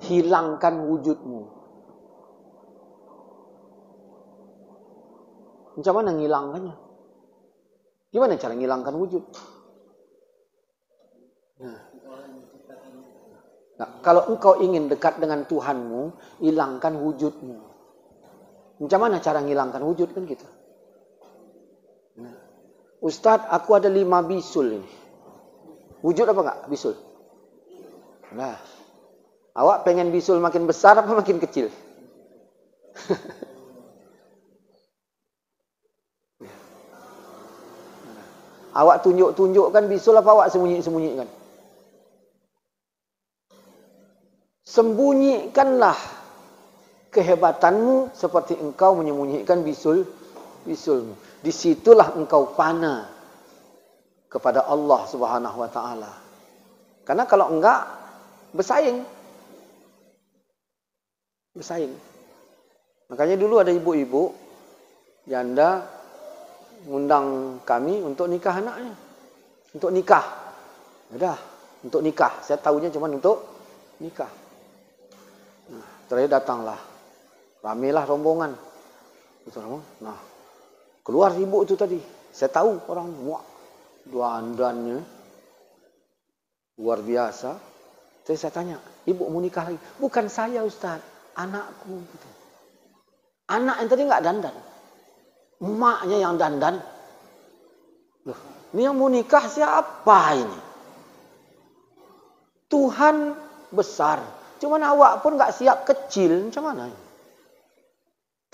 hilangkan wujudmu. Macam mana ngilangkannya? Gimana cara ngilangkan wujud? Nah, kalau engkau ingin dekat dengan Tuhanmu, hilangkan wujudmu. Macam mana cara ngilangkan wujud kan gitu? Nah, Ustadz, aku ada 5 bisul ini. Wujud apa enggak bisul? Nah, awak pengen bisul makin besar apa makin kecil? Awak tunjuk-tunjukkan bisul apa awak sembunyi-sembunyikan? Sembunyikanlah kehebatanmu seperti engkau menyembunyikan bisulmu. Disitulah engkau fana kepada Allah Subhanahu wa taala. Karena kalau enggak bersaing. Makanya dulu ada ibu-ibu janda ngundang kami untuk nikah anaknya. Untuk nikah. Udah, untuk nikah. Saya tahunya cuma untuk nikah. Nah, terakhir datanglah. Ramailah rombongan. Nah, keluar ibu itu tadi. Saya tahu orang muak. Dandannya luar biasa. Terus saya tanya, ibu mau nikah lagi? Bukan saya Ustaz, anakku. Gitu. Anak yang tadi nggak dandan. Emaknya yang dandan. Loh, ini yang mau nikah siapa ini? Tuhan besar. Cuman awak pun nggak siap kecil. Macam mana?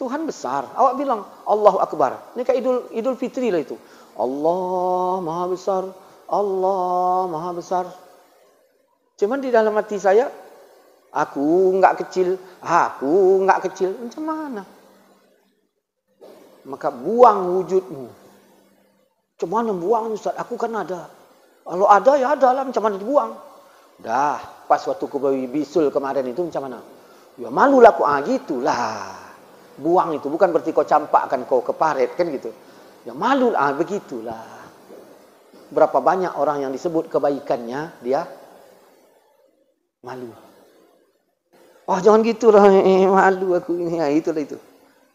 Tuhan besar. Awak bilang Allahu Akbar. Ini kayak Idul Fitri lah itu. Allah Maha Besar. Allah Maha Besar. Cuman di dalam hati saya, aku nggak kecil. Aku nggak kecil. Macam mana? Maka buang wujudmu. Macam mana buang Ustaz? Aku kan ada. Kalau ada ya ada lah. Macam mana dibuang? Dah, pas waktu ku bawa bisul kemarin itu macam mana? Ya malulah aku. Gitulah. Buang itu bukan berarti kau campakkan kau ke paret kan gitu. Ya malu begitulah. Berapa banyak orang yang disebut kebaikannya dia malu. Oh jangan gitulah, malu aku ini. Ya, itulah itu.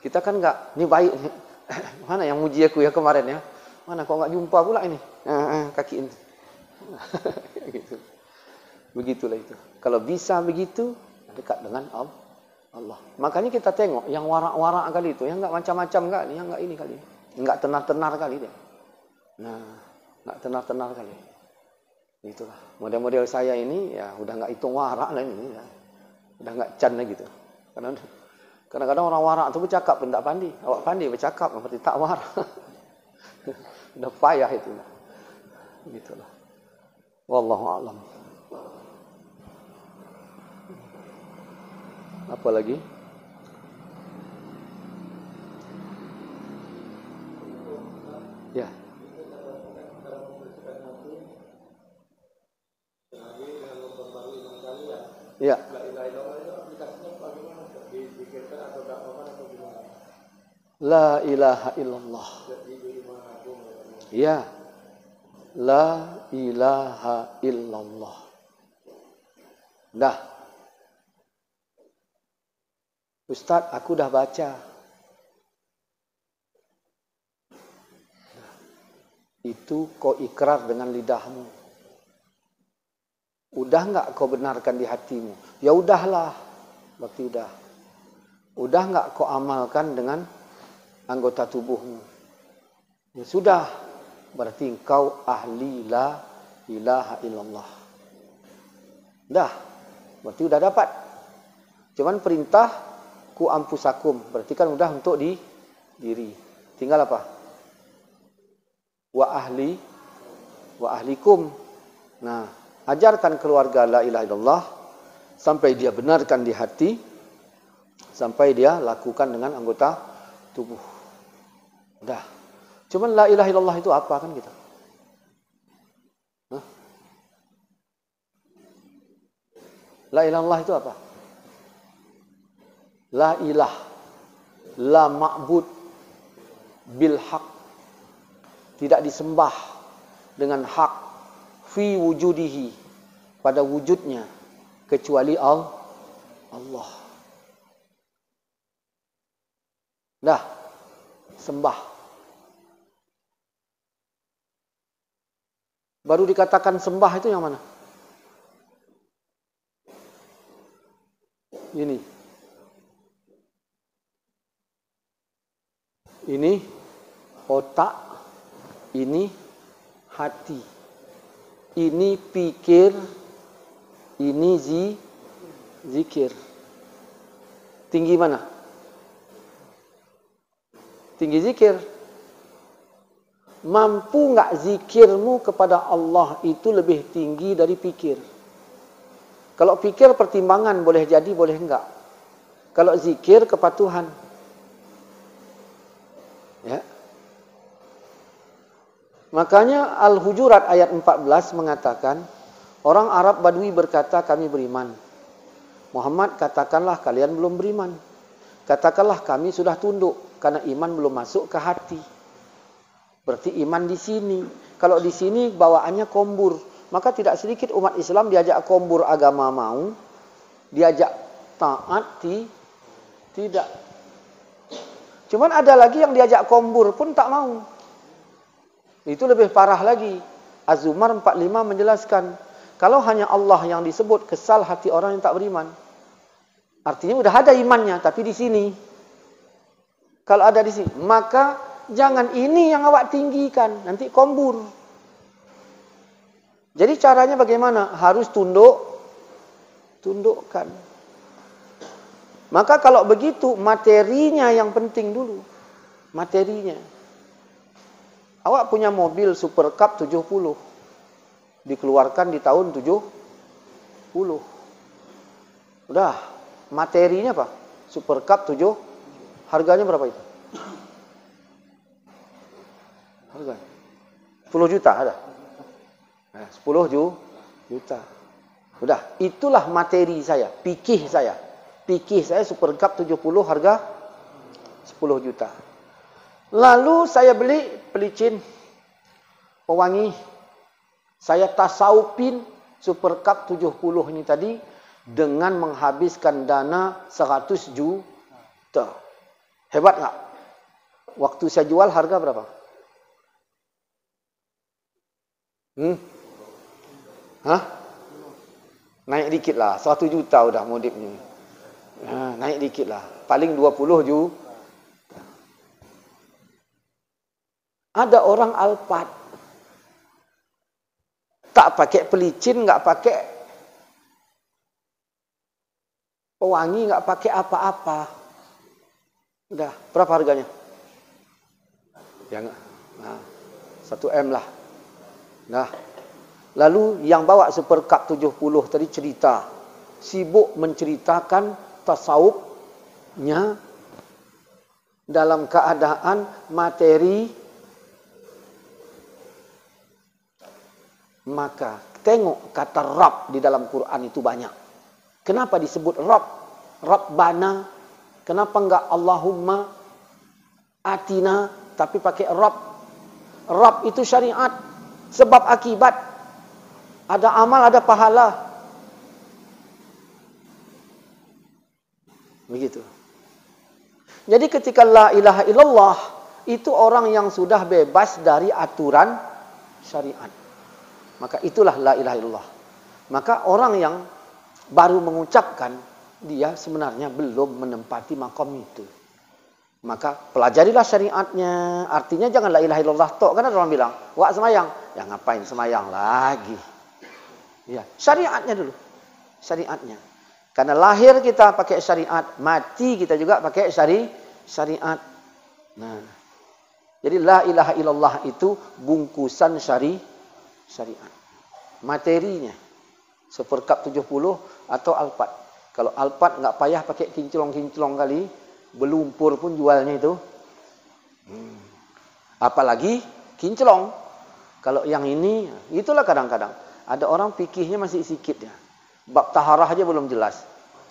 Kita kan enggak, ini baik. Mana yang muji aku ya kemarin ya? Mana kau enggak jumpa pula ini? Kaki ini. Gitu. Begitulah itu. Kalau bisa begitu dekat dengan Allah. Makanya kita tengok yang warak-warak kali itu, yang enggak macam-macam kali, yang enggak ini kali. Enggak tenar-tenar kali dia. Nah, enggak tenar-tenar kali. Itulah. Model-model saya ini ya udah enggak hitung warak lah ini ya. Udah enggak can lah gitu. Karena kadang-kadang orang warak tu bercakap pun tak pandai. Awak pandai bercakap seperti tak warak. Udah payah itu. Begitulah. Wallahu a'lam. Apa lagi? Ya. Ya. La ilaha illallah. Ya. La ilaha illallah. Dah. Ustaz, aku dah baca. Itu kau ikrar dengan lidahmu. Udah enggak kau benarkan di hatimu? Ya udahlah. Berarti udah. Udah enggak kau amalkan dengan anggota tubuhmu? Ya sudah. Berarti engkau ahli la ilaha illallah. Dah. Berarti udah dapat. Cuman perintah ku ampusakum. Berarti kan udah untuk di diri. Tinggal apa? Wa ahlikum. Nah, ajarkan keluarga la ilaha illallah sampai dia benarkan di hati, sampai dia lakukan dengan anggota tubuh. Dah. Cuman la ilaha illallah itu apa kan kita? La ilaha illallah itu apa? La ilah, la ma'bud bil haq, tidak disembah dengan hak, fi wujudihi, pada wujudnya, kecuali Allah. Dah, sembah. Baru dikatakan sembah itu yang mana? Ini. Ini otak, ini hati. Ini pikir, ini zikir. Tinggi mana? Tinggi zikir. Mampu enggak zikirmu kepada Allah itu lebih tinggi dari pikir? Kalau pikir pertimbangan, boleh jadi, boleh enggak. Kalau zikir kepatuhan. Ya. Makanya Al-Hujurat ayat 14 mengatakan, orang Arab Badui berkata, kami beriman. Muhammad, katakanlah kalian belum beriman. Katakanlah kami sudah tunduk, karena iman belum masuk ke hati. Berarti iman di sini. Kalau di sini bawaannya kombur. Maka tidak sedikit umat Islam diajak kombur agama mau. Diajak taat tidak. Cuman ada lagi yang diajak kombur pun tak mau. Itu lebih parah lagi. Az-Zumar 45 menjelaskan. Kalau hanya Allah yang disebut, kesal hati orang yang tak beriman. Artinya udah ada imannya, tapi di sini. Kalau ada di sini, maka jangan ini yang awak tinggikan, nanti kombur. Jadi caranya bagaimana? Harus tundukkan. Maka kalau begitu, materinya yang penting dulu. Materinya. Awak punya mobil Super Cup 70. Dikeluarkan di tahun 70. Udah, materinya apa? Super Cup 7. Harganya berapa itu? Harga 10 juta ada. 10 juta. Udah, itulah materi saya, fikih saya. Fikih saya Super Cup 70 harga 10 juta. Lalu saya beli pelicin pewangi. Saya tasawufin Super Cup 70 ini tadi dengan menghabiskan dana 100 juta. Hebat enggak? Waktu saya jual harga berapa? Hah? Naik dikit lah. 1 juta udah modifnya. Naik dikit lah. Paling 20 juta. Ada orang Alphard. Tak pakai pelicin, nggak pakai pewangi, nggak pakai apa-apa. Udah, berapa harganya? Ya enggak. Nah, 1 M lah. Nah, lalu yang bawa Super Cup 70 tadi cerita, sibuk menceritakan tasawufnya dalam keadaan materi. Maka tengok kata Rabb di dalam Quran itu banyak. Kenapa disebut Rabb? Rabbana. Kenapa enggak Allahumma atina tapi pakai Rabb? Rabb itu syariat. Sebab akibat. Ada amal, ada pahala. Begitu. Jadi ketika la ilaha illallah, itu orang yang sudah bebas dari aturan syariat. Maka itulah la ilaha illallah. Maka orang yang baru mengucapkan, dia sebenarnya belum menempati makom itu. Maka pelajarilah syariatnya. Artinya jangan la ilaha illallah tok. Kan ada orang bilang, wak semayang. Ya ngapain semayang lagi. Ya, syariatnya dulu. Syariatnya. Karena lahir kita pakai syariat, mati kita juga pakai syariat. Nah, jadi la ilaha illallah itu bungkusan syariat. Materinya Super Cup 70 atau Alphard. Kalau Alphard nggak payah pakai kinclong-kinclong kali, belumpur pun jualnya itu. Apalagi kinclong. Kalau yang ini, itulah kadang-kadang ada orang fikihnya masih sikit ya. Bab taharah aja belum jelas.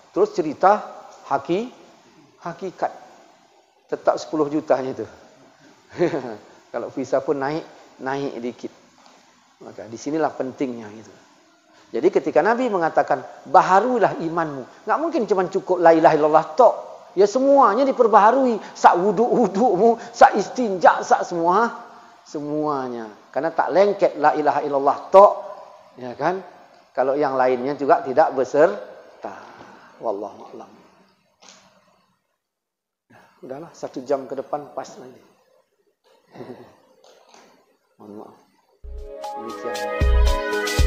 Terus cerita hakikat. Tetap 10 jutanya itu. Kalau visa pun naik dikit. Maka disinilah pentingnya itu. Jadi ketika Nabi mengatakan baharuilah imanmu, nggak mungkin cuma cukup la ilaha illallah tok. Ya semuanya diperbaharui, sak wuduk-wudukmu, sak istinja, sak semuanya. Karena tak lengket la ilaha illallah tok, ya kan? Kalau yang lainnya juga tidak beserta. Wallahu a'lam. Udahlah 1 jam ke depan pas nanti. Mohon maaf. Demikian.